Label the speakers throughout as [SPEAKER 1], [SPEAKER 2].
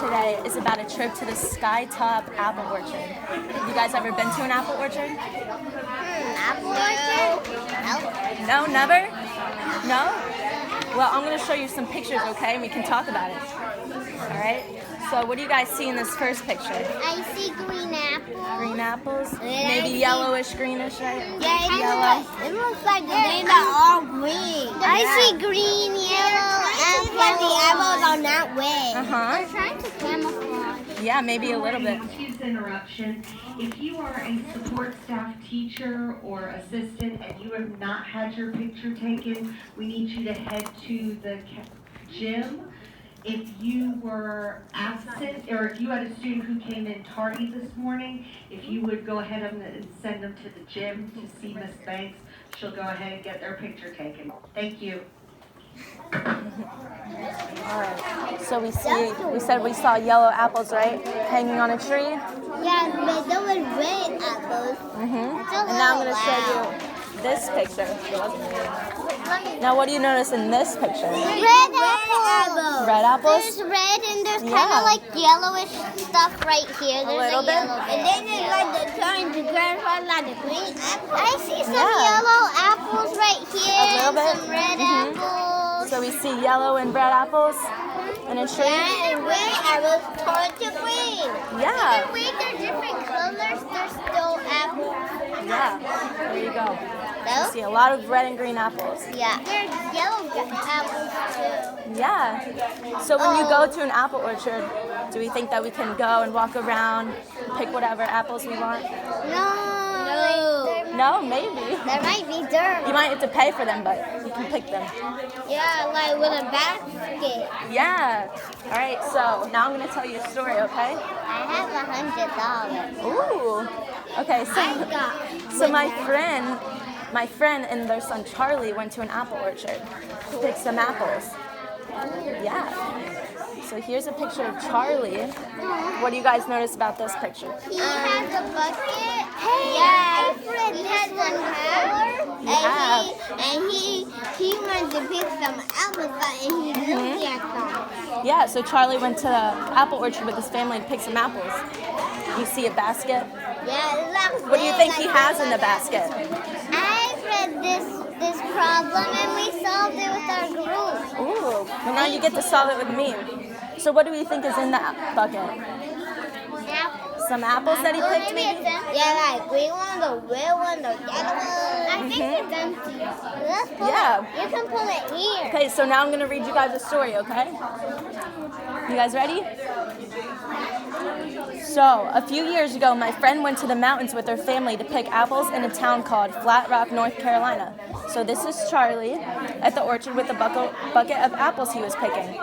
[SPEAKER 1] today is about a trip to the Skytop Apple Orchard. You guys ever been to an apple orchard?
[SPEAKER 2] Apple orchard?
[SPEAKER 1] No, never? No? Well, I'm going to show you some pictures, okay? And we can talk about it. All right? So what do you guys see in this first picture?
[SPEAKER 2] I see green apples.
[SPEAKER 1] Green apples?
[SPEAKER 2] And
[SPEAKER 1] Maybe
[SPEAKER 2] I see-
[SPEAKER 1] yellowish, greenish, right?
[SPEAKER 2] Yeah,
[SPEAKER 1] Yellow.
[SPEAKER 2] it looks like they're all green. I see green, yellow, and the apples are not red.
[SPEAKER 1] Uh-huh.
[SPEAKER 2] They're trying to camouflage.
[SPEAKER 1] Yeah, maybe a little bit.
[SPEAKER 3] Excuse the interruption. If you are a support staff teacher or assistant and you have not had your picture taken, we need you to head to the gym. If you were absent, or if you had a student who came in tardy this morning, if you would go ahead and send them to the gym to see Miss Banks, she'll go ahead and get their picture taken. Thank you.
[SPEAKER 1] All right. So we said we saw yellow apples, right? Hanging on a tree.
[SPEAKER 2] Yeah, but there were red apples.
[SPEAKER 1] And now I'm going to show you this picture. Now what do you notice in this picture?
[SPEAKER 2] Red apples.
[SPEAKER 1] Red apples?
[SPEAKER 2] There's red and there's kind
[SPEAKER 1] Yeah.
[SPEAKER 2] of like yellowish stuff right here. There's
[SPEAKER 1] little bit?
[SPEAKER 2] yellow bit. And then it's like the turn to grandpa like the green apple. I see some
[SPEAKER 1] Yeah.
[SPEAKER 2] yellow apples right here.
[SPEAKER 1] A little
[SPEAKER 2] and
[SPEAKER 1] bit?
[SPEAKER 2] some red apples.
[SPEAKER 1] So we see yellow and red apples in a tree.
[SPEAKER 2] Yeah, and red apples turn to green.
[SPEAKER 1] Yeah.
[SPEAKER 2] Even when they're different colors, they're still apples.
[SPEAKER 1] Yeah. There you go. You
[SPEAKER 2] No?
[SPEAKER 1] see a lot of red and green apples.
[SPEAKER 2] Yeah. There's yellow apples too.
[SPEAKER 1] Yeah. So when you go to an apple orchard, do we think that we can go and walk around, pick whatever apples we want?
[SPEAKER 2] No.
[SPEAKER 1] No, maybe.
[SPEAKER 2] There might be dirt.
[SPEAKER 1] You might have to pay for them, but you can pick them.
[SPEAKER 2] Yeah, like with a basket.
[SPEAKER 1] Yeah. All right. So now I'm gonna tell you a story, okay?
[SPEAKER 2] I have $100.
[SPEAKER 1] Ooh. Okay. So my friend and their son Charlie went to an apple orchard to pick some apples. Yeah. So here's a picture of Charlie. What do you guys notice about this picture?
[SPEAKER 2] He has a bucket. Yeah, he has one color. And he went to pick some apples and he looked at them.
[SPEAKER 1] Yeah, so Charlie went to the apple orchard with his family to pick some apples. You see a basket?
[SPEAKER 2] Yeah, it looks
[SPEAKER 1] What do you think he has in the basket?
[SPEAKER 2] I read this problem and we solved it with our group.
[SPEAKER 1] Ooh, well now you get to solve it with me. So what do we think is in the bucket?
[SPEAKER 2] Apples.
[SPEAKER 1] Some apples that he picked maybe?
[SPEAKER 2] Yeah, like green one, the red one, the yellow one. I think it's empty. Let's pull
[SPEAKER 1] Yeah.
[SPEAKER 2] it. You can pull it here.
[SPEAKER 1] Okay, so now I'm going to read you guys a story, okay? You guys ready? So, a few years ago, my friend went to the mountains with her family to pick apples in a town called Flat Rock, North Carolina. So this is Charlie at the orchard with a bucket of apples he was picking.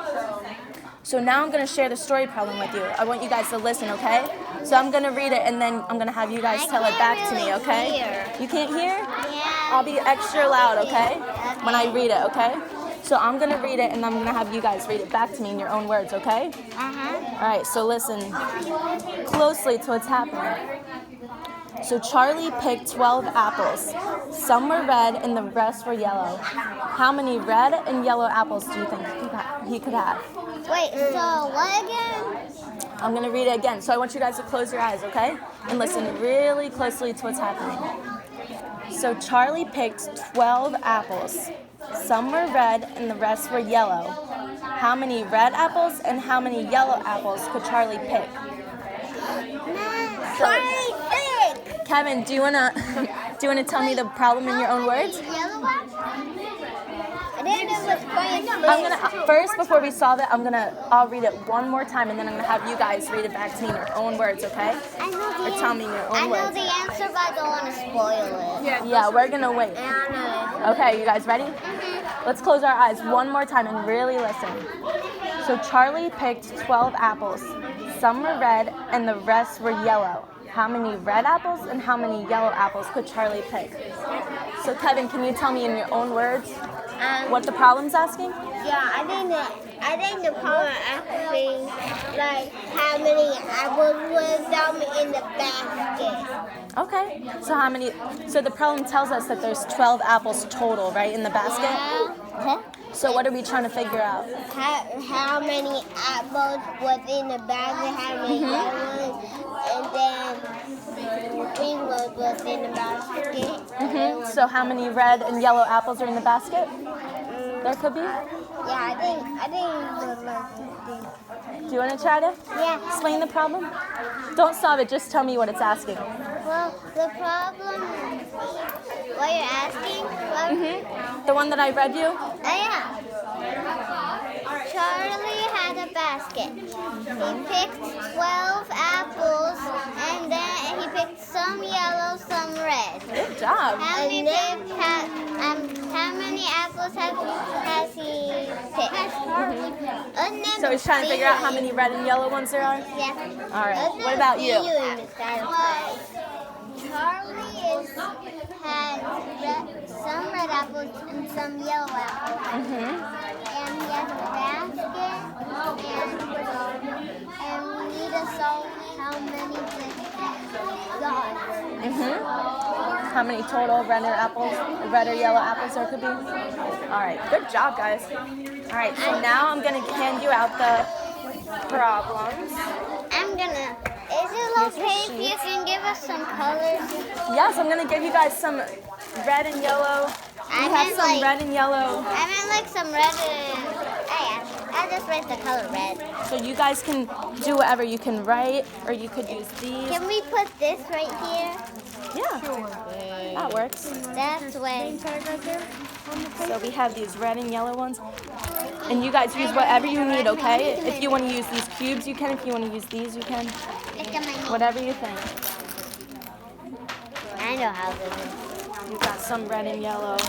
[SPEAKER 1] So now I'm going to share the story problem with you. I want you guys to listen, okay? So I'm going to read it and then I'm going to have you guys tell it back to me, okay? You can't hear?
[SPEAKER 2] Yeah.
[SPEAKER 1] I'll be extra loud, okay? When I read it, okay? So I'm going to read it and I'm going to have you guys read it back to me in your own words, okay?
[SPEAKER 2] Uh-huh.
[SPEAKER 1] All right, so listen closely to what's happening. So Charlie picked 12 apples. Some were red and the rest were yellow. How many red and yellow apples do you think he could have?
[SPEAKER 2] Wait, so what again?
[SPEAKER 1] I'm going to read it again. So I want you guys to close your eyes, okay? And listen really closely to what's happening. So Charlie picked 12 apples. Some were red and the rest were yellow. How many red apples and how many yellow apples could Charlie pick?
[SPEAKER 2] Charlie pick.
[SPEAKER 1] Kevin, do you wanna tell me the problem in your own words?
[SPEAKER 2] Yellow apple? I didn't know it was green.
[SPEAKER 1] I'm gonna first before we solve it, I'll read it one more time and then I'm gonna have you guys read it back to me in your own words, okay?
[SPEAKER 2] I know
[SPEAKER 1] Or tell me in your
[SPEAKER 2] I
[SPEAKER 1] own
[SPEAKER 2] know
[SPEAKER 1] words.
[SPEAKER 2] the answer, but I don't want to spoil it.
[SPEAKER 1] Yeah, we're gonna wait.
[SPEAKER 2] I know.
[SPEAKER 1] Okay, you guys ready? Let's close our eyes one more time and really listen. So Charlie picked 12 apples. Some were red and the rest were yellow. How many red apples and how many yellow apples could Charlie pick? So Kevin, can you tell me in your own words what the problem's asking?
[SPEAKER 2] Yeah, I think the problem asking like how many apples were them in the basket.
[SPEAKER 1] Okay. So the problem tells us that there's 12 apples total, right, in the basket?
[SPEAKER 2] Yeah. So
[SPEAKER 1] So what are we trying to figure out?
[SPEAKER 2] how many apples was in the basket, how many yellow ones, and then the green ones was in the basket.
[SPEAKER 1] So how many red and yellow apples are in the basket? There could be.
[SPEAKER 2] Yeah, I think it was like 15.
[SPEAKER 1] Do you want to try to
[SPEAKER 2] Yeah.
[SPEAKER 1] explain the problem? Don't solve it. Just tell me what it's asking.
[SPEAKER 2] Well, the problem, what you're asking,
[SPEAKER 1] The one that I read you.
[SPEAKER 2] yeah. Charlie had a basket. He picked 12 apples, and then he picked some yellow, some red.
[SPEAKER 1] Good job.
[SPEAKER 2] How many apples has he picked?
[SPEAKER 1] So he's trying to figure out how many red and yellow ones there are.
[SPEAKER 2] Yeah.
[SPEAKER 1] All right. What about you?
[SPEAKER 2] Charlie has some red apples and some yellow apples. And he has a basket, and we need to solve how many got.
[SPEAKER 1] How many total red or yellow apples there could be? All right. Good job, guys. All right. So now I'm gonna hand you out the problems.
[SPEAKER 2] Is it okay if you can give us some colors?
[SPEAKER 1] Yes, I'm gonna give you guys some red and yellow.
[SPEAKER 2] I
[SPEAKER 1] We have
[SPEAKER 2] meant
[SPEAKER 1] some
[SPEAKER 2] like-
[SPEAKER 1] red and yellow.
[SPEAKER 2] I meant like some red and... I just read the color red.
[SPEAKER 1] So you guys can do whatever. You can write, or you could use these.
[SPEAKER 2] Can we put this right here?
[SPEAKER 1] Yeah, that works.
[SPEAKER 2] That's way.
[SPEAKER 1] So we have these red and yellow ones. And you guys use whatever you need, okay? If you want to use these cubes, you can. If you want to use these, you can.
[SPEAKER 2] Look at my name.
[SPEAKER 1] Whatever you think.
[SPEAKER 2] I know how this is.
[SPEAKER 1] You got some red and yellow.
[SPEAKER 2] I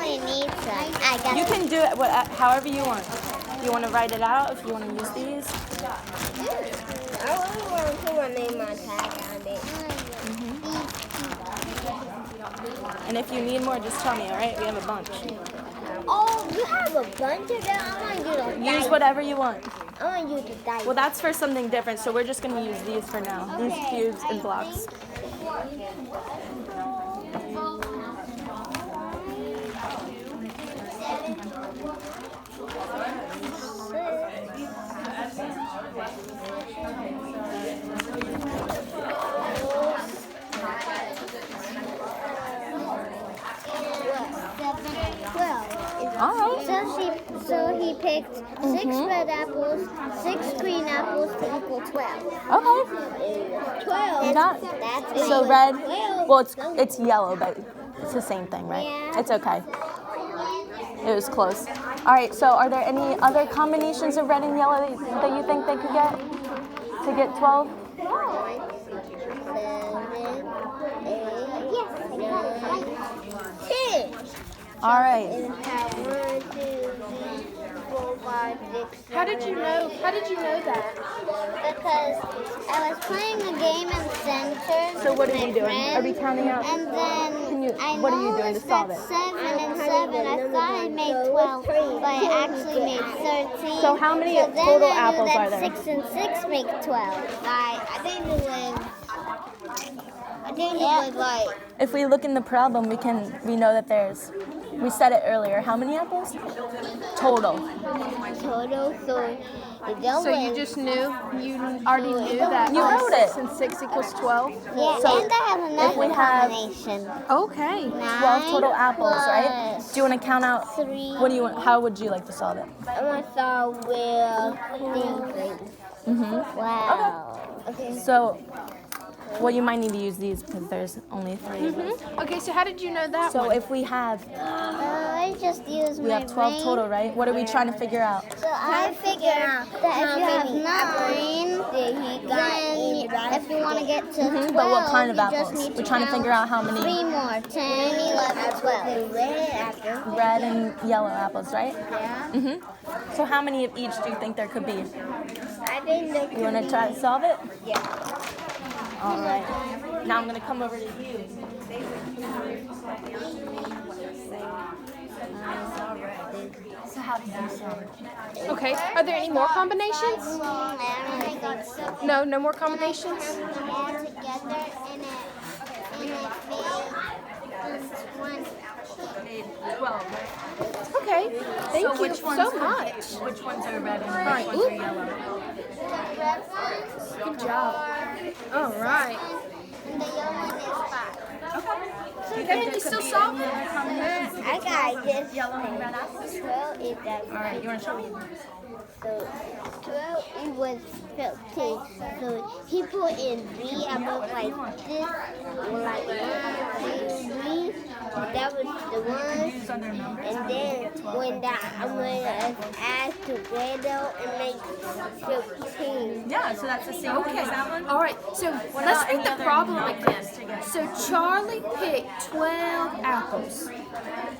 [SPEAKER 2] really need some. I got
[SPEAKER 1] You can do it however you want. If you want to write it out, if you want to use these.
[SPEAKER 2] I really want to put my name on tag on it.
[SPEAKER 1] And if you need more, just tell me, all right? We have a bunch.
[SPEAKER 2] Oh, you have a bunch of them? I want you to
[SPEAKER 1] Use
[SPEAKER 2] dice.
[SPEAKER 1] whatever you want.
[SPEAKER 2] I want you to dice.
[SPEAKER 1] Well, that's for something different, so we're just going to use these for now. These cubes and blocks. All right.
[SPEAKER 2] So he picked 6 red apples, 6 green apples to equal 12.
[SPEAKER 1] Okay.
[SPEAKER 2] 12. That's
[SPEAKER 1] So
[SPEAKER 2] it.
[SPEAKER 1] red,
[SPEAKER 2] 12.
[SPEAKER 1] well, it's yellow, but it's the same thing, right?
[SPEAKER 2] Yeah.
[SPEAKER 1] It's okay. It was close. All right, so are there any other combinations of red and yellow that you think they could get to get 12?
[SPEAKER 2] 10.
[SPEAKER 1] All right.
[SPEAKER 2] 1, 2, 3, 4, 5, 6, 7,
[SPEAKER 4] How did you know that?
[SPEAKER 2] Because I was playing a game in center.
[SPEAKER 1] So what
[SPEAKER 2] with
[SPEAKER 1] are
[SPEAKER 2] my
[SPEAKER 1] you doing? Are we
[SPEAKER 2] friends,
[SPEAKER 1] counting out?
[SPEAKER 2] And then
[SPEAKER 1] what are you doing to solve it?
[SPEAKER 2] 7 and 7. I thought I made 12, but I actually made 13.
[SPEAKER 1] So how many
[SPEAKER 2] then
[SPEAKER 1] total
[SPEAKER 2] I knew
[SPEAKER 1] apples
[SPEAKER 2] that
[SPEAKER 1] are there?
[SPEAKER 2] 6 and 6 make 12. I think it was like
[SPEAKER 1] If we look in the problem, we know that we said it earlier. How many apples? Total.
[SPEAKER 2] total.
[SPEAKER 4] So you just knew, you already knew that
[SPEAKER 1] You wrote it.
[SPEAKER 4] 6 and 6 equals 12?
[SPEAKER 2] Yeah,
[SPEAKER 1] So
[SPEAKER 2] and I have another
[SPEAKER 1] we have-
[SPEAKER 2] combination.
[SPEAKER 4] Okay.
[SPEAKER 1] 12 total apples, right?
[SPEAKER 2] plus
[SPEAKER 1] Do you want to count out?
[SPEAKER 2] 3.
[SPEAKER 1] How would you like to solve it?
[SPEAKER 2] I'm gonna start with Wow. Okay.
[SPEAKER 1] So, well, you might need to use these because there's only 3 of them.
[SPEAKER 4] Okay, so how did you know that
[SPEAKER 1] So
[SPEAKER 4] one?
[SPEAKER 1] if we have
[SPEAKER 2] I just used
[SPEAKER 1] we
[SPEAKER 2] my
[SPEAKER 1] have 12
[SPEAKER 2] brain.
[SPEAKER 1] total, right? What are we trying to figure out?
[SPEAKER 2] So I figured that if you have 9, then if you want to get to 12,
[SPEAKER 1] But what kind of
[SPEAKER 2] you
[SPEAKER 1] apples?
[SPEAKER 2] just need
[SPEAKER 1] We're trying to
[SPEAKER 2] count
[SPEAKER 1] figure out how many
[SPEAKER 2] 3 more, 10, 11, 12.
[SPEAKER 1] red and yellow apples, right?
[SPEAKER 2] Yeah.
[SPEAKER 1] So how many of each do you think there could be?
[SPEAKER 2] I think there
[SPEAKER 1] You want to try to solve it?
[SPEAKER 2] Yeah.
[SPEAKER 1] All right. Now I'm going to come over to you. So how do you solve it?
[SPEAKER 4] Okay, are there any more combinations?
[SPEAKER 2] I don't think so.
[SPEAKER 4] No, no more combinations?
[SPEAKER 2] All together and it made one.
[SPEAKER 1] made 12, right?
[SPEAKER 4] Okay. Thank
[SPEAKER 1] So
[SPEAKER 4] you
[SPEAKER 1] which
[SPEAKER 4] so
[SPEAKER 1] ones
[SPEAKER 4] much.
[SPEAKER 1] Which ones are red and
[SPEAKER 4] right,
[SPEAKER 1] which ones are
[SPEAKER 4] oop.
[SPEAKER 1] yellow?
[SPEAKER 2] red ones
[SPEAKER 4] Good job. All right.
[SPEAKER 2] and the yellow one is 5.
[SPEAKER 4] Kevin, you still solving?
[SPEAKER 2] I got this.
[SPEAKER 1] Yellow and red apples?
[SPEAKER 2] 12 is that.
[SPEAKER 1] All right, you want to show me?
[SPEAKER 2] So 12 it was 15. So he put in 3 apples like this, or like 1, 2, 3. That was the one.
[SPEAKER 1] Use other numbers.
[SPEAKER 2] And then when I'm gonna add together and make 15.
[SPEAKER 1] Yeah, so that's the same thing as that one?
[SPEAKER 4] All right. So let's
[SPEAKER 1] about
[SPEAKER 4] read
[SPEAKER 1] any
[SPEAKER 4] the
[SPEAKER 1] other
[SPEAKER 4] problem
[SPEAKER 1] numbers
[SPEAKER 4] again.
[SPEAKER 1] together?
[SPEAKER 4] So Charlie picked 12 apples.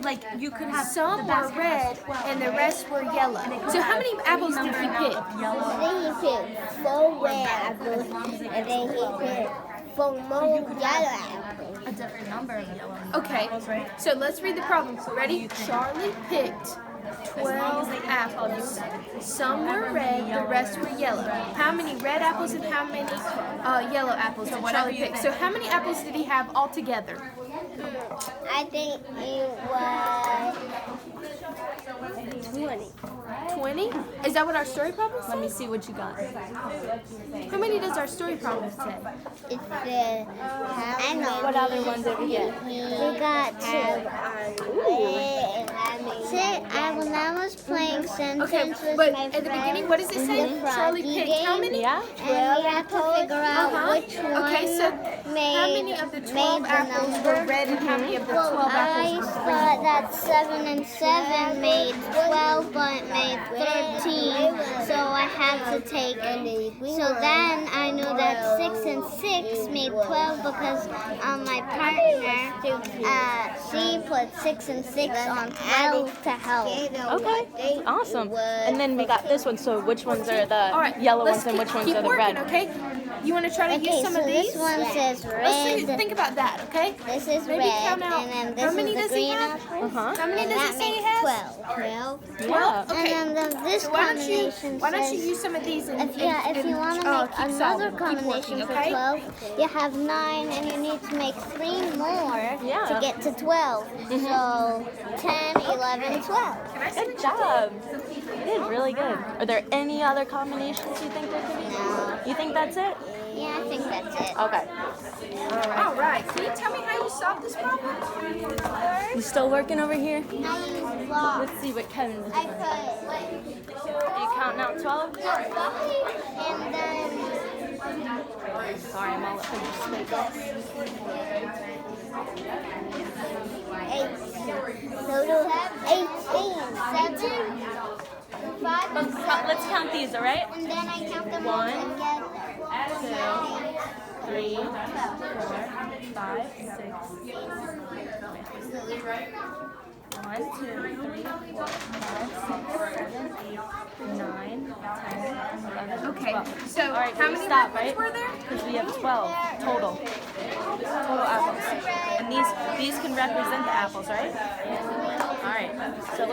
[SPEAKER 1] Like, you could have
[SPEAKER 4] Some
[SPEAKER 1] the
[SPEAKER 4] were
[SPEAKER 1] basket
[SPEAKER 4] red
[SPEAKER 1] has 12.
[SPEAKER 4] and the rest were yellow. So how many apples did he pick?
[SPEAKER 1] Yellow.
[SPEAKER 2] Then he picked 4 red apples, and then he picked 4 more yellow apples.
[SPEAKER 1] A different number of yellow.
[SPEAKER 4] Okay.
[SPEAKER 1] apples, right?
[SPEAKER 4] So let's read the problem. Ready? Charlie picked 12 apples. Some were red, the rest were yellow. How many red apples and how many yellow apples did
[SPEAKER 1] whatever
[SPEAKER 4] Charlie
[SPEAKER 1] you
[SPEAKER 4] pick?
[SPEAKER 1] think.
[SPEAKER 4] So how many apples did he have altogether?
[SPEAKER 2] I think it was 20.
[SPEAKER 4] 20? Is that what our story problem
[SPEAKER 1] Let me
[SPEAKER 4] says?
[SPEAKER 1] see what you got.
[SPEAKER 4] How many does our story problem say?
[SPEAKER 2] It said, I know.
[SPEAKER 1] What other ones did we get?
[SPEAKER 2] We got to red and when I was playing
[SPEAKER 4] Okay,
[SPEAKER 2] sentences with
[SPEAKER 4] but
[SPEAKER 2] my
[SPEAKER 4] at the
[SPEAKER 2] friend,
[SPEAKER 4] beginning, what does it say?
[SPEAKER 2] the
[SPEAKER 4] Charlie
[SPEAKER 2] Froggy
[SPEAKER 4] picked how
[SPEAKER 2] game,
[SPEAKER 4] many?
[SPEAKER 1] Yeah?
[SPEAKER 2] and we had to figure out which one
[SPEAKER 4] Okay, so
[SPEAKER 2] made,
[SPEAKER 4] how many of the 12
[SPEAKER 2] made the
[SPEAKER 4] apples
[SPEAKER 2] number.
[SPEAKER 4] were red and how many of the 12
[SPEAKER 2] Well, I
[SPEAKER 4] apples were green?
[SPEAKER 2] thought that 7 and 7 made 12, but made 13. So I had to take. So then I knew that 6 and 6 made 12 because my partner, she put 6 and 6 on L to help.
[SPEAKER 1] Okay, awesome. And then we got this one, so which ones are the
[SPEAKER 4] All right,
[SPEAKER 1] yellow
[SPEAKER 4] let's
[SPEAKER 1] ones and which ones
[SPEAKER 4] keep
[SPEAKER 1] are the
[SPEAKER 4] working,
[SPEAKER 1] red?
[SPEAKER 4] okay? You want to try to
[SPEAKER 2] Okay,
[SPEAKER 4] use some
[SPEAKER 2] so
[SPEAKER 4] of these?
[SPEAKER 2] this one says
[SPEAKER 4] Let's
[SPEAKER 2] red.
[SPEAKER 4] think about that, okay?
[SPEAKER 2] This is
[SPEAKER 4] Maybe
[SPEAKER 2] red,
[SPEAKER 4] count out.
[SPEAKER 2] and then
[SPEAKER 4] How
[SPEAKER 2] this
[SPEAKER 4] many
[SPEAKER 2] is the
[SPEAKER 4] does he
[SPEAKER 2] green
[SPEAKER 4] have?
[SPEAKER 2] apple.
[SPEAKER 1] Uh-huh.
[SPEAKER 4] How many
[SPEAKER 2] And
[SPEAKER 4] does
[SPEAKER 2] that
[SPEAKER 4] it say he
[SPEAKER 2] makes
[SPEAKER 4] has?
[SPEAKER 2] 12.
[SPEAKER 4] 12?
[SPEAKER 1] Yeah.
[SPEAKER 4] Okay.
[SPEAKER 2] And then this
[SPEAKER 4] So why don't you
[SPEAKER 2] combination
[SPEAKER 4] why don't you
[SPEAKER 2] says,
[SPEAKER 4] use some of these and
[SPEAKER 2] if you want to make
[SPEAKER 4] keep
[SPEAKER 2] another
[SPEAKER 4] solving, keep
[SPEAKER 2] combination
[SPEAKER 4] working,
[SPEAKER 2] for
[SPEAKER 4] okay?
[SPEAKER 2] 12, you have 9 and you need to make 3 more
[SPEAKER 1] Yeah.
[SPEAKER 2] to get to 12. So 10, 11, 12.
[SPEAKER 1] Good job. You did really good. Are there any other combinations you think there could be?
[SPEAKER 2] No.
[SPEAKER 1] You think that's it?
[SPEAKER 2] Yeah, I think that's it.
[SPEAKER 1] Okay.
[SPEAKER 4] All right. Can you tell me how you solved this problem?
[SPEAKER 1] You still working over here?
[SPEAKER 2] I use log.
[SPEAKER 1] Let's see what Kevin did.
[SPEAKER 2] I put
[SPEAKER 1] Are you counting out 12?
[SPEAKER 2] and then
[SPEAKER 1] Sorry, I'm all up in your space.
[SPEAKER 2] 8. So do 18, 7, 5,
[SPEAKER 1] Let's count these, all right?
[SPEAKER 2] and then I count them
[SPEAKER 1] 1,
[SPEAKER 2] all together.
[SPEAKER 1] 2, 3, 4, 5, 6. 1, 2, 3, 4, 5, 6, 7, 8, 9, 10, 11,
[SPEAKER 4] Okay.
[SPEAKER 1] 12.
[SPEAKER 4] So
[SPEAKER 1] All right,
[SPEAKER 4] how
[SPEAKER 1] we
[SPEAKER 4] many
[SPEAKER 1] stop,
[SPEAKER 4] apples
[SPEAKER 1] right?
[SPEAKER 4] were there?
[SPEAKER 1] Because we have 12 total. Total apples. And these can represent the apples, right? All right. So I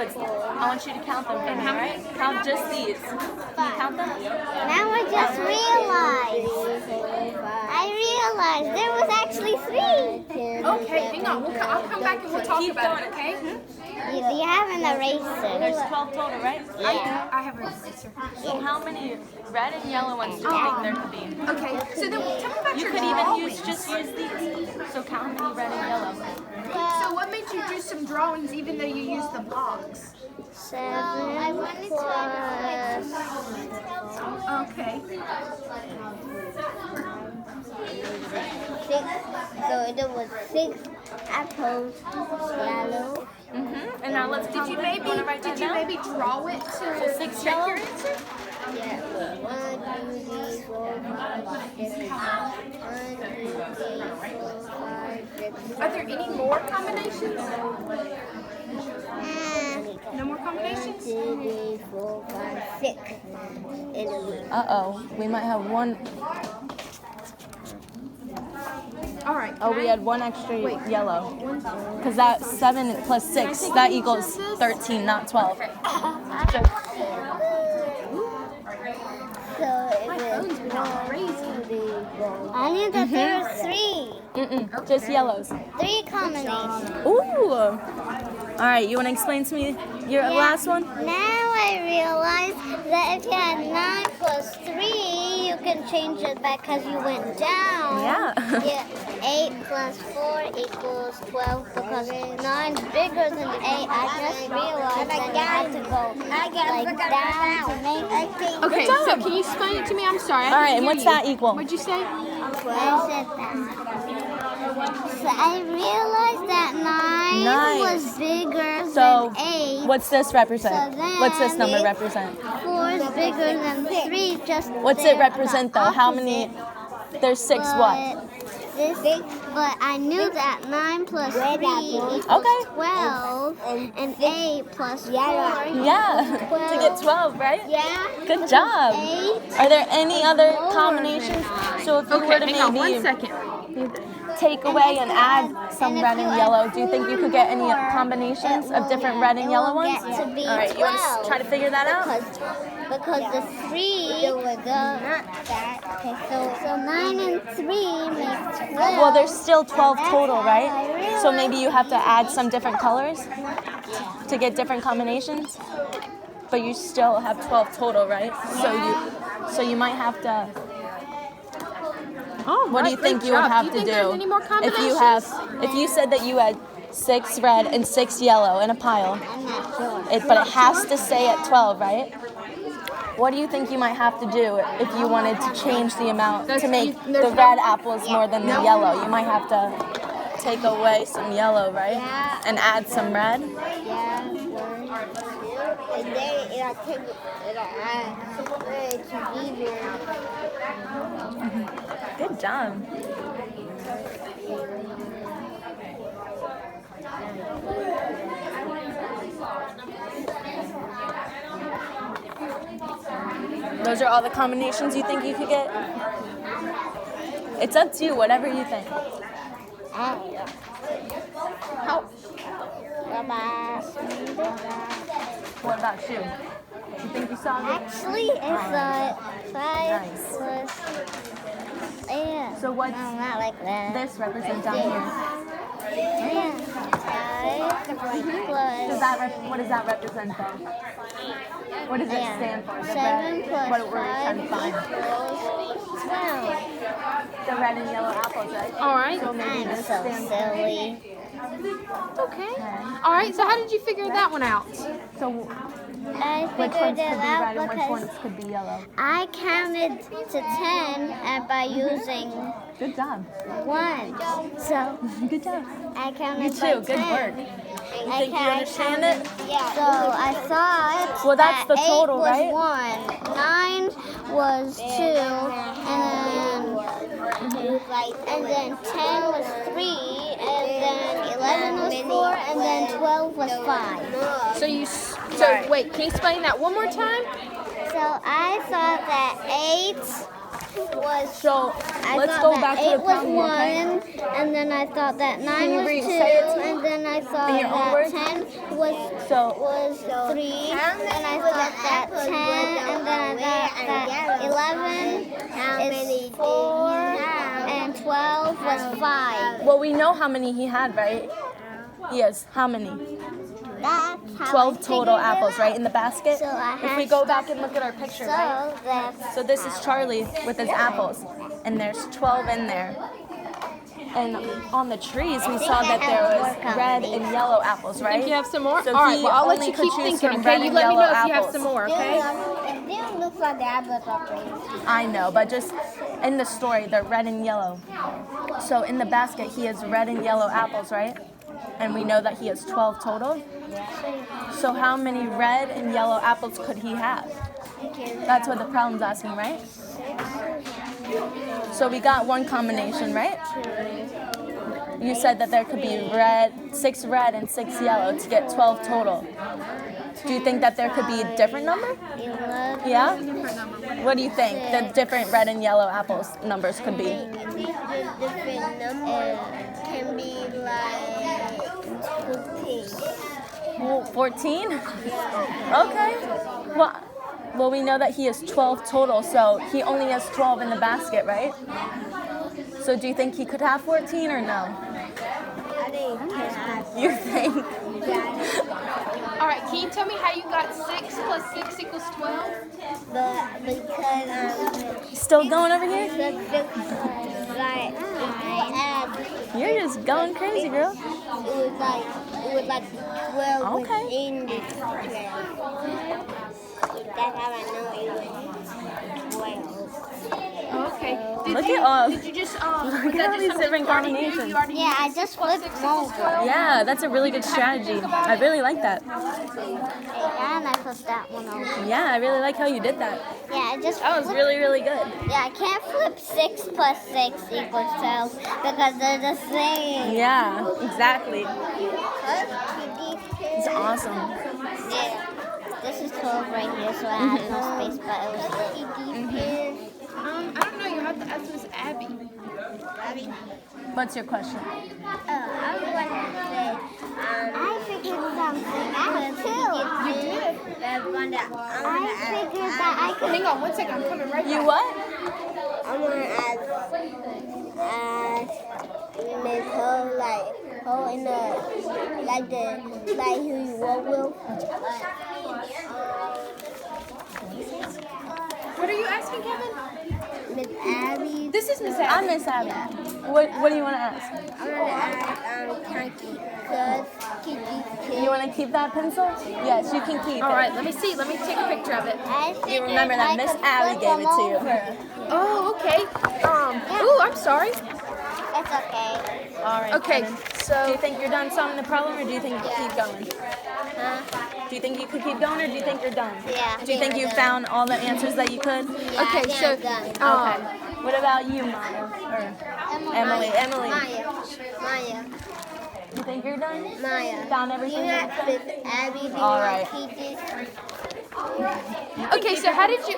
[SPEAKER 1] want you to count them for me, all right? Count just these. Can you count them?
[SPEAKER 2] Now I just realized. I realized there was actually 3.
[SPEAKER 4] Okay, hang on. I'll come back and we'll talk
[SPEAKER 1] Keep
[SPEAKER 4] about
[SPEAKER 1] going,
[SPEAKER 4] it, okay?
[SPEAKER 2] You have an eraser.
[SPEAKER 1] There's 12 total, right?
[SPEAKER 2] Yeah.
[SPEAKER 4] I have an eraser.
[SPEAKER 1] So how many red and yellow ones do you think there could be?
[SPEAKER 4] Okay, so then tell me about
[SPEAKER 1] You
[SPEAKER 4] your
[SPEAKER 1] could even
[SPEAKER 4] drawings.
[SPEAKER 1] just use these. So count how many red and yellow.
[SPEAKER 4] So what made you do some drawings even though you used the blocks?
[SPEAKER 2] 7 I wanted plus.
[SPEAKER 4] Okay.
[SPEAKER 2] 6. So it was 6 apples, yellow.
[SPEAKER 1] And now let's count them. Wanna write that
[SPEAKER 4] Did you
[SPEAKER 1] down?
[SPEAKER 4] maybe draw it to
[SPEAKER 1] So 6
[SPEAKER 4] check
[SPEAKER 1] yellow?
[SPEAKER 4] your answer?
[SPEAKER 2] Yeah. 1, 2, 3, 4, 5, 6. 1, 2, 3, 4, 5, 6.
[SPEAKER 4] Are there any more combinations? No more
[SPEAKER 2] 1,
[SPEAKER 4] combinations?
[SPEAKER 2] 2, 3, 4, 5, 6.
[SPEAKER 1] Uh-oh. We might have one.
[SPEAKER 4] All right.
[SPEAKER 1] Oh, we had one extra yellow. Because that 7 plus 6, that equals 13, not 12.
[SPEAKER 2] So it was
[SPEAKER 4] balloons went off crazy.
[SPEAKER 2] I knew that there were three.
[SPEAKER 1] Just yellows.
[SPEAKER 2] 3 combinations.
[SPEAKER 1] Ooh. All right, you want to explain to me your last one?
[SPEAKER 2] Now I realize that if you had 9 plus 3, you can change it back because you went down.
[SPEAKER 1] Yeah.
[SPEAKER 2] 8 plus 4 equals 12 because 9 is bigger than 8. I just realized that you have to go like down to make it.
[SPEAKER 4] Okay, so can you explain it to me? I'm sorry.
[SPEAKER 1] All right, and what's that equal?
[SPEAKER 4] What'd you say?
[SPEAKER 2] I said that. So I realized that 9
[SPEAKER 1] Nice.
[SPEAKER 2] was bigger
[SPEAKER 1] So,
[SPEAKER 2] than 8.
[SPEAKER 1] what's this represent?
[SPEAKER 2] So then
[SPEAKER 1] What's this number represent?
[SPEAKER 2] 4 is bigger than 3. Just
[SPEAKER 1] What's it represent though? How many? There's 6 what?
[SPEAKER 2] But I knew that 9 plus 3 equals
[SPEAKER 1] Okay.
[SPEAKER 2] 12, and 8 plus 4
[SPEAKER 1] Yeah, to get 12, right?
[SPEAKER 2] Yeah.
[SPEAKER 1] Good job.
[SPEAKER 2] 8.
[SPEAKER 1] Are there any other combinations? So if you were to
[SPEAKER 4] Okay, hang on 1
[SPEAKER 1] maybe
[SPEAKER 4] second.
[SPEAKER 1] take away and add some red and yellow, do you think you could get any combinations of different red and yellow ones?
[SPEAKER 2] Get to be
[SPEAKER 1] All right, you want to
[SPEAKER 2] 12.
[SPEAKER 1] try to figure that out?
[SPEAKER 2] Because the 3, okay, so 9 and 3 makes 12.
[SPEAKER 1] Well, there's still 12 total, right? So maybe you have to add some different colors to get different combinations. But you still have 12 total, right? So you might have to.
[SPEAKER 4] Oh,
[SPEAKER 1] What do you think you would have to
[SPEAKER 4] do? There's any more
[SPEAKER 1] if you have?
[SPEAKER 4] combinations?
[SPEAKER 1] If you said that you had 6 red and 6 yellow in a pile,
[SPEAKER 2] I'm not sure.
[SPEAKER 1] but it has to stay at 12, right? What do you think you might have to do if you wanted to change the amount to make the red apples more than the yellow? You might have to take away some yellow, right? And add some red.
[SPEAKER 2] Yeah. And then it'll take to even.
[SPEAKER 1] Good job. Those are all the combinations you think you could get? It's up to you, whatever you think. What about you? You think you saw it?
[SPEAKER 2] Actually, it's 5
[SPEAKER 1] Nice.
[SPEAKER 2] plus. Yeah.
[SPEAKER 1] So what's
[SPEAKER 2] No, not like that.
[SPEAKER 1] this represent down here?
[SPEAKER 2] Yeah. 5 plus.
[SPEAKER 1] What does that represent though? What does it
[SPEAKER 2] Yeah.
[SPEAKER 1] stand for? The
[SPEAKER 2] 7
[SPEAKER 1] red,
[SPEAKER 2] plus
[SPEAKER 1] what were we trying to
[SPEAKER 2] 5
[SPEAKER 1] find?
[SPEAKER 2] equals 12.
[SPEAKER 1] The red and yellow apples, right?
[SPEAKER 4] All right.
[SPEAKER 1] So maybe
[SPEAKER 2] I'm
[SPEAKER 1] this
[SPEAKER 2] so
[SPEAKER 1] stands for.
[SPEAKER 2] silly.
[SPEAKER 4] Okay. All right. So how did you figure that one out?
[SPEAKER 1] So
[SPEAKER 2] I
[SPEAKER 1] which
[SPEAKER 2] figured
[SPEAKER 1] ones
[SPEAKER 2] it
[SPEAKER 1] could be
[SPEAKER 2] out
[SPEAKER 1] red and which ones
[SPEAKER 2] because
[SPEAKER 1] could be yellow?
[SPEAKER 2] I counted to 10 and by using
[SPEAKER 1] Good job.
[SPEAKER 2] 1. So
[SPEAKER 1] Good job.
[SPEAKER 2] I counted
[SPEAKER 1] You
[SPEAKER 2] by
[SPEAKER 1] too. Good
[SPEAKER 2] 10.
[SPEAKER 1] work. You think you understand it?
[SPEAKER 2] So I thought
[SPEAKER 1] Well, that's
[SPEAKER 2] that
[SPEAKER 1] the total,
[SPEAKER 2] 8 was
[SPEAKER 1] right?
[SPEAKER 2] 1, 9 was 2, and then 10 was 3, and then 11 was 4, and then 12 was 5.
[SPEAKER 4] So wait, can you explain that one more time?
[SPEAKER 2] So I thought that 8 was.
[SPEAKER 1] So
[SPEAKER 2] I
[SPEAKER 1] let's
[SPEAKER 2] thought
[SPEAKER 1] go
[SPEAKER 2] that
[SPEAKER 1] back to
[SPEAKER 2] 8
[SPEAKER 1] the
[SPEAKER 2] was
[SPEAKER 1] problem,
[SPEAKER 2] 1,
[SPEAKER 1] okay?
[SPEAKER 2] and then I thought that 9
[SPEAKER 1] you
[SPEAKER 2] was 2,
[SPEAKER 1] read- say it to me?
[SPEAKER 2] and then I thought
[SPEAKER 1] In your own
[SPEAKER 2] that
[SPEAKER 1] words?
[SPEAKER 2] 10 was
[SPEAKER 1] So
[SPEAKER 2] 3, and I thought that 10, and then I thought that 11 is 4, and 12 was 5.
[SPEAKER 1] well, we know how many he had, right? He has how many?
[SPEAKER 2] That's how
[SPEAKER 1] 12
[SPEAKER 2] I
[SPEAKER 1] total
[SPEAKER 2] figured it
[SPEAKER 1] apples,
[SPEAKER 2] out.
[SPEAKER 1] right, in the basket?
[SPEAKER 2] So I
[SPEAKER 1] If we
[SPEAKER 2] had
[SPEAKER 1] go back and look at our picture, right?
[SPEAKER 2] So that's
[SPEAKER 1] So this is Charlie with his apples, and there's 12 in there. And on the trees, we saw that there was red and yellow apples, right?
[SPEAKER 4] Think you have some more?
[SPEAKER 1] So
[SPEAKER 4] All right.
[SPEAKER 1] he
[SPEAKER 4] Well, I'll let
[SPEAKER 1] only
[SPEAKER 4] you
[SPEAKER 1] could
[SPEAKER 4] keep
[SPEAKER 1] choose
[SPEAKER 4] thinking.
[SPEAKER 1] from
[SPEAKER 4] Okay.
[SPEAKER 1] red
[SPEAKER 4] You
[SPEAKER 1] and
[SPEAKER 4] let me know
[SPEAKER 1] yellow
[SPEAKER 4] if you have
[SPEAKER 1] apples.
[SPEAKER 4] some more. Okay.
[SPEAKER 2] It didn't look like the apples are crazy.
[SPEAKER 1] I know, but just in the story, they're red and yellow. So in the basket, he has red and yellow apples, right? And we know that he has 12 total. So how many red and yellow apples could he have? That's what the problem's asking, right? So we got one combination, right? You said that there could be 6 red and 6 yellow to get 12 total. Do you think that there could be a different number?
[SPEAKER 2] 11.
[SPEAKER 1] Yeah? What do you think the different red and yellow apples numbers could be?
[SPEAKER 2] The different number can be like 14.
[SPEAKER 1] 14? Okay. Well, Well, we know that he has 12 total, so he only has 12 in the basket, right? So do you think he could have 14 or no?
[SPEAKER 2] I think he can have.
[SPEAKER 1] You think?
[SPEAKER 4] All right, can you tell me how you got 6 plus 6 equals 12?
[SPEAKER 2] But because
[SPEAKER 1] Still going over here?
[SPEAKER 2] like
[SPEAKER 1] You're just going crazy, girl.
[SPEAKER 2] it was like 12
[SPEAKER 1] Okay.
[SPEAKER 2] within this 12. That's how I know it was 12.
[SPEAKER 4] Okay.
[SPEAKER 1] Look at all.
[SPEAKER 4] Did you just
[SPEAKER 1] Look
[SPEAKER 4] was
[SPEAKER 1] at
[SPEAKER 4] that
[SPEAKER 1] all
[SPEAKER 4] just
[SPEAKER 1] these
[SPEAKER 4] something
[SPEAKER 1] different
[SPEAKER 4] you already knew?
[SPEAKER 1] combinations.
[SPEAKER 4] You already
[SPEAKER 2] Yeah,
[SPEAKER 4] knew
[SPEAKER 2] I
[SPEAKER 4] 6
[SPEAKER 2] just
[SPEAKER 4] plus
[SPEAKER 2] flipped
[SPEAKER 4] 6
[SPEAKER 2] them
[SPEAKER 4] equals
[SPEAKER 2] over.
[SPEAKER 4] 12?
[SPEAKER 1] Yeah, that's a really good strategy. I really like that.
[SPEAKER 2] And I flipped that one over.
[SPEAKER 1] Yeah, I really like how you did that.
[SPEAKER 2] Yeah, I just
[SPEAKER 1] That was
[SPEAKER 2] flipped.
[SPEAKER 1] really, really good.
[SPEAKER 2] Yeah, I can't flip 6 plus 6 equals 12 because they're the same.
[SPEAKER 1] Yeah, exactly. It's awesome.
[SPEAKER 2] Yeah. This is 12 right here, so I have no space, but it was
[SPEAKER 4] I don't know. You have to ask Miss Abby.
[SPEAKER 1] What's your question?
[SPEAKER 2] I was going to say, I figured something out too. You did? I figured that I could.
[SPEAKER 4] Hang on 1 second. I'm coming right
[SPEAKER 1] You
[SPEAKER 4] back.
[SPEAKER 1] what?
[SPEAKER 2] I'm gonna ask Miss Ho, like Ho in the like who you walk with.
[SPEAKER 4] What are you asking, Kevin?
[SPEAKER 2] Miss Abby.
[SPEAKER 4] This is Miss Abby.
[SPEAKER 1] I'm Miss Abby. What do you want to ask?
[SPEAKER 2] I'm gonna ask Kanki, cause Kiki.
[SPEAKER 1] You want to keep that pencil? Yes, you can keep
[SPEAKER 4] All
[SPEAKER 1] it.
[SPEAKER 4] right, let me see. Let me take a picture of it.
[SPEAKER 2] I
[SPEAKER 1] You remember that Miss Abby gave it to you.
[SPEAKER 4] Oh, okay. Ooh, I'm sorry.
[SPEAKER 2] That's okay.
[SPEAKER 1] All right.
[SPEAKER 4] Okay,
[SPEAKER 1] Kevin. Do
[SPEAKER 4] so
[SPEAKER 1] you think you're done solving the problem, or do you think you keep going?
[SPEAKER 2] Huh?
[SPEAKER 1] Do you think you could keep going, or do you think you're done?
[SPEAKER 2] Yeah.
[SPEAKER 1] Do you think you found all the answers that you could?
[SPEAKER 2] Yeah,
[SPEAKER 4] okay,
[SPEAKER 2] I think
[SPEAKER 4] so
[SPEAKER 2] I'm done.
[SPEAKER 1] Okay. What about you, Maya? Or Emily? Emily.
[SPEAKER 2] Maya.
[SPEAKER 1] You think you're done?
[SPEAKER 2] Maya.
[SPEAKER 1] Found everything
[SPEAKER 2] You
[SPEAKER 1] that
[SPEAKER 2] got
[SPEAKER 1] you
[SPEAKER 2] Miss Abby. Do you
[SPEAKER 1] All
[SPEAKER 2] want
[SPEAKER 1] right.
[SPEAKER 2] to keep this?
[SPEAKER 4] okay, so how did you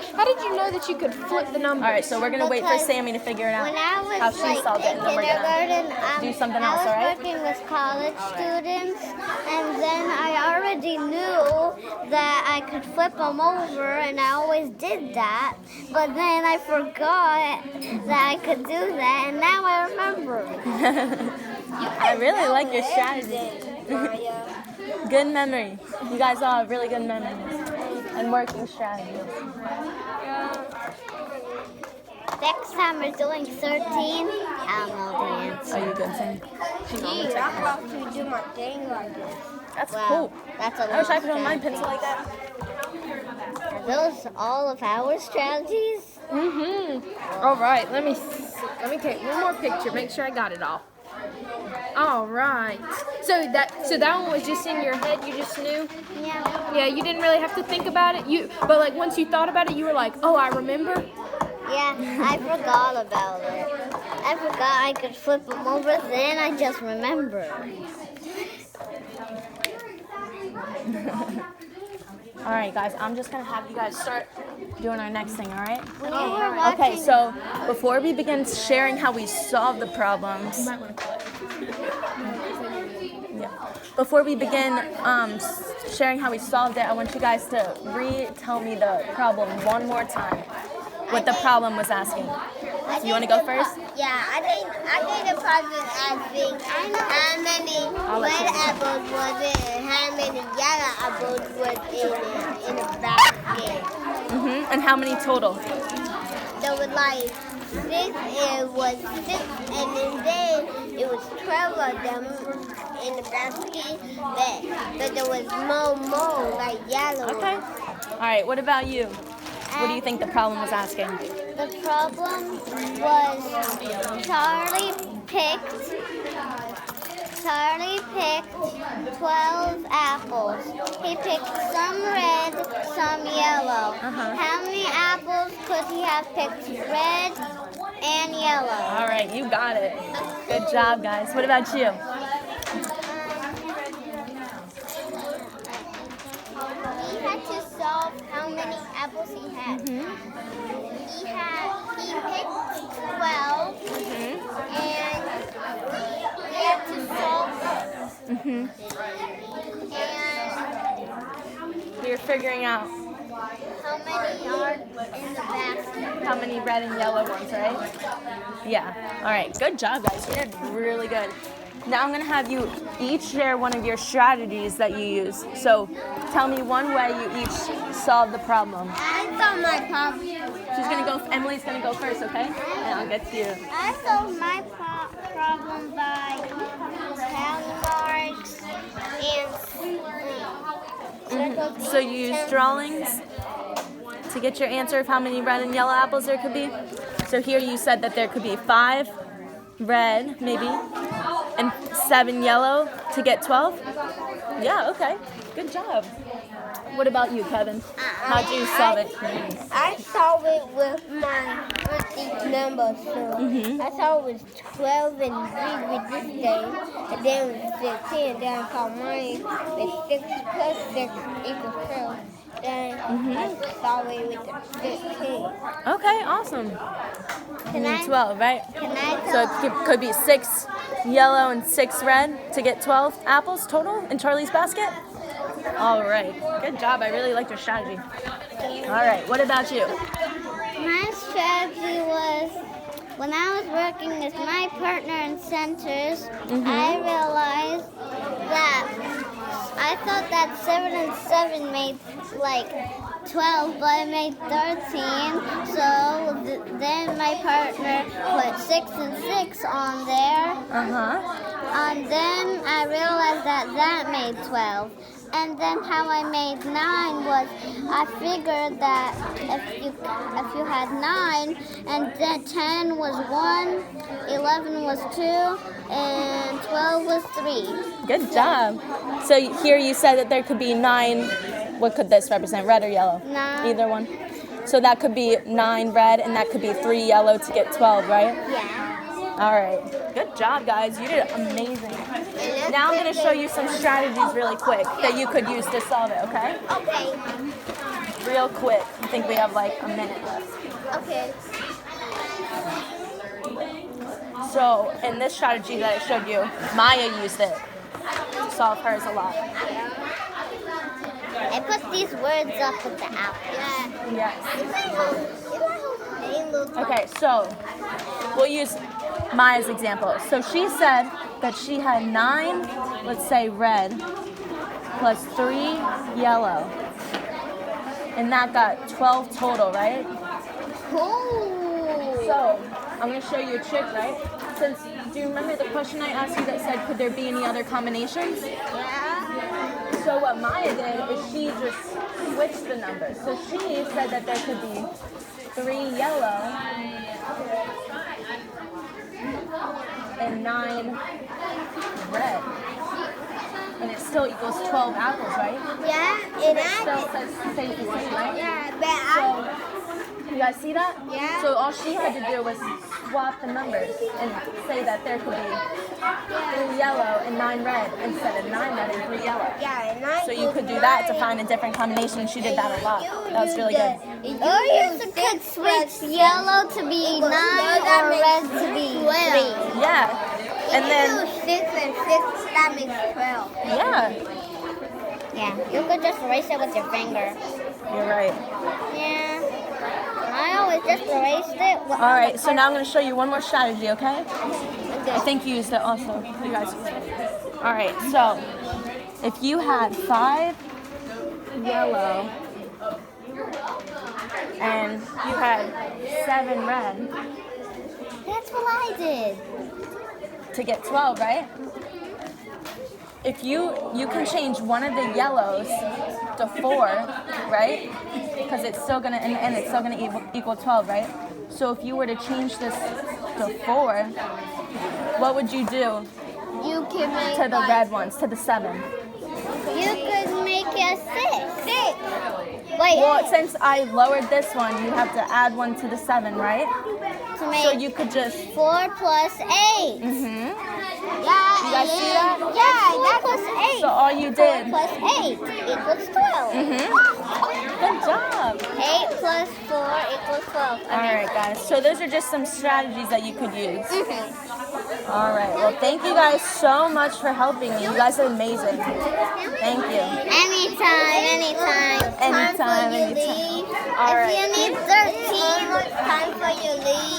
[SPEAKER 4] know that you could flip the numbers?
[SPEAKER 1] All right, so we're gonna wait for
[SPEAKER 2] Because
[SPEAKER 1] Sammy to figure it out.
[SPEAKER 2] When I was
[SPEAKER 1] How she
[SPEAKER 2] like
[SPEAKER 1] solved it,
[SPEAKER 2] in
[SPEAKER 1] and then we're gonna
[SPEAKER 2] kindergarten,
[SPEAKER 1] do something
[SPEAKER 2] I
[SPEAKER 1] else,
[SPEAKER 2] was
[SPEAKER 1] all right?
[SPEAKER 2] working with college students, and then I already knew that I could flip them over, and I always did that. But then I forgot that I could do that, and now I remember.
[SPEAKER 1] I really like your strategy. Good memory. You guys all have really good memories and working strategies.
[SPEAKER 2] Next time we're doing 13, I'll know the answer.
[SPEAKER 1] Are you good, Sam?
[SPEAKER 2] Gee, I'm about to do my thing like this.
[SPEAKER 1] That's
[SPEAKER 2] Wow,
[SPEAKER 1] cool.
[SPEAKER 2] that's a
[SPEAKER 1] I wish I
[SPEAKER 2] long
[SPEAKER 1] could hold my
[SPEAKER 2] strategy.
[SPEAKER 1] pencil like that.
[SPEAKER 2] Are those all of our strategies?
[SPEAKER 4] All right, let me take one more picture. Make sure I got it all. All right. So that one was just in your head. You just knew.
[SPEAKER 2] Yeah.
[SPEAKER 4] Yeah, you didn't really have to think about it. But like once you thought about it, you were like, oh, I remember.
[SPEAKER 2] Yeah, I forgot about it. I forgot I could flip them over, then I just remembered.
[SPEAKER 1] All right, guys, I'm just gonna have you guys start doing our next thing, all right?
[SPEAKER 2] When you were watching,
[SPEAKER 1] Okay, so before we begin sharing how we solve the problems, before we begin sharing how we solved it, I want you guys to retell me the problem one more time. What the problem was asking. So you want to go first?
[SPEAKER 2] Yeah, I think the problem is asking how many
[SPEAKER 1] I'll let
[SPEAKER 2] red
[SPEAKER 1] you-
[SPEAKER 2] apples was it and how many yellow apples was in the basket.
[SPEAKER 1] And how many total?
[SPEAKER 2] There was like 6, it was 6, and then it was 12 of them in the basket, but there was more, like yellow.
[SPEAKER 1] Okay. All right, what about you? What do you think the problem was asking?
[SPEAKER 2] The problem was Charlie picked 12 apples. He picked some red, some yellow. How many apples could he have picked red and yellow?
[SPEAKER 1] All right, you got it. Good job, guys. What about you?
[SPEAKER 2] He had to solve how many apples he had. He picked 12 and he had to solve them. And
[SPEAKER 1] You're figuring out.
[SPEAKER 2] how how many are in the basket?
[SPEAKER 1] How many red and yellow ones, right? Yeah. All right. Good job, guys. You did really good. Now I'm going to have you each share one of your strategies that you use. So tell me one way you each solve the problem.
[SPEAKER 2] I solved my problem.
[SPEAKER 1] She's going to go, Emily's going to go first, okay? And I'll get to you.
[SPEAKER 2] I solved my problem by tally marks and
[SPEAKER 1] So you use drawings to get your answer of how many red and yellow apples there could be. So here you said that there could be 5 red, maybe, and 7 yellow to get 12? Yeah, okay. Good job. What about you, Kevin? How'd you solve it?
[SPEAKER 2] I solved it with each number. So I solved it with 12 and 3 with this game, and then with 15, and then I solved mine with 6 plus 6 equals 12. Then I solved it with the 15.
[SPEAKER 1] Okay, awesome. You need 12, right?
[SPEAKER 2] Can I
[SPEAKER 1] So it could be 6 yellow and 6 red to get 12 apples total in Charlie's basket? All right. Good job. I really liked your strategy. All right. What about you?
[SPEAKER 2] My strategy was when I was working with my partner in centers, I realized that I thought that 7 and 7 made like 12, but it made 13. So then my partner put 6 and 6 on there. And then I realized that that made 12. And then how I made 9 was I figured that if you had 9 and then 10 was 1, 11 was 2, and 12 was 3.
[SPEAKER 1] Good job. So here you said that there could be 9. What could this represent? Red or yellow?
[SPEAKER 2] 9.
[SPEAKER 1] Either one. So that could be 9 red and that could be 3 yellow to get 12, right?
[SPEAKER 2] Yeah.
[SPEAKER 1] All right. Good job, guys. You did amazing. Now I'm going to show you some strategies really quick that you could use to solve it, okay?
[SPEAKER 2] Okay.
[SPEAKER 1] Real quick. I think we have like a minute left.
[SPEAKER 2] Okay.
[SPEAKER 1] So in this strategy that I showed you, Maya used it to solve hers a lot.
[SPEAKER 2] I put these words up with the apple.
[SPEAKER 1] Yes.
[SPEAKER 2] Yeah.
[SPEAKER 1] Okay, so we'll use Maya's example. So she said that she had 9, let's say red, plus 3 yellow. And that got 12 total, right?
[SPEAKER 2] Cool.
[SPEAKER 1] So I'm going to show you a trick, right? Since, do you remember the question I asked you that said, could there be any other combinations?
[SPEAKER 2] Yeah.
[SPEAKER 1] So what Maya did is she just switched the numbers. So she said that there could be 3 yellow and 9 red. And it still equals 12 apples, right?
[SPEAKER 2] Yeah.
[SPEAKER 1] It still stays the same, right?
[SPEAKER 2] Yeah, but
[SPEAKER 1] So, you guys see that?
[SPEAKER 2] Yeah.
[SPEAKER 1] So all she had to do was swap the numbers and say that there could be 3 yellow and 9 red instead of 9 red and 3 yellow.
[SPEAKER 2] yeah, and I
[SPEAKER 1] So you could do that to find a different combination. She did that a lot. That was really good.
[SPEAKER 2] Or you could switch yellow to be 9 or red to be 3.
[SPEAKER 1] Yeah. And then,
[SPEAKER 2] 6 and 6, that makes 12.
[SPEAKER 1] yeah,
[SPEAKER 2] Yeah, you could just erase it with your finger.
[SPEAKER 1] you're right.
[SPEAKER 2] Yeah. I always just erased it.
[SPEAKER 1] All right, so now I'm going to show you one more strategy, okay? I think you used it also. You guys used it. All right, so if you had 5 yellow and you had 7 red
[SPEAKER 2] That's what I did.
[SPEAKER 1] to get 12, right? If you can change one of the yellows to 4, right? Because it's still gonna and it's still gonna equal 12, right? So if you were to change this to 4, what would you do
[SPEAKER 2] You can make
[SPEAKER 1] to the red ones, to the 7?
[SPEAKER 2] You could make it 6. Wait.
[SPEAKER 1] Well, since I lowered this one, you have to add 1 to the 7, right?
[SPEAKER 2] to make
[SPEAKER 1] So you could just
[SPEAKER 2] 4 plus 8. Yeah.
[SPEAKER 1] You guys see that?
[SPEAKER 2] Yeah, that was 8.
[SPEAKER 1] So all you did.
[SPEAKER 2] 4 plus 8 equals 12.
[SPEAKER 1] Good job.
[SPEAKER 2] 8 plus 4 equals 12.
[SPEAKER 1] All right, guys. So those are just some strategies that you could use. All right. Well, thank you guys so much for helping me. You guys are amazing. Thank you.
[SPEAKER 2] Anytime.
[SPEAKER 1] Anytime,
[SPEAKER 2] Time for you
[SPEAKER 1] anytime.
[SPEAKER 2] leave.
[SPEAKER 1] All
[SPEAKER 2] If
[SPEAKER 1] right.
[SPEAKER 2] you need 13, time for you leave.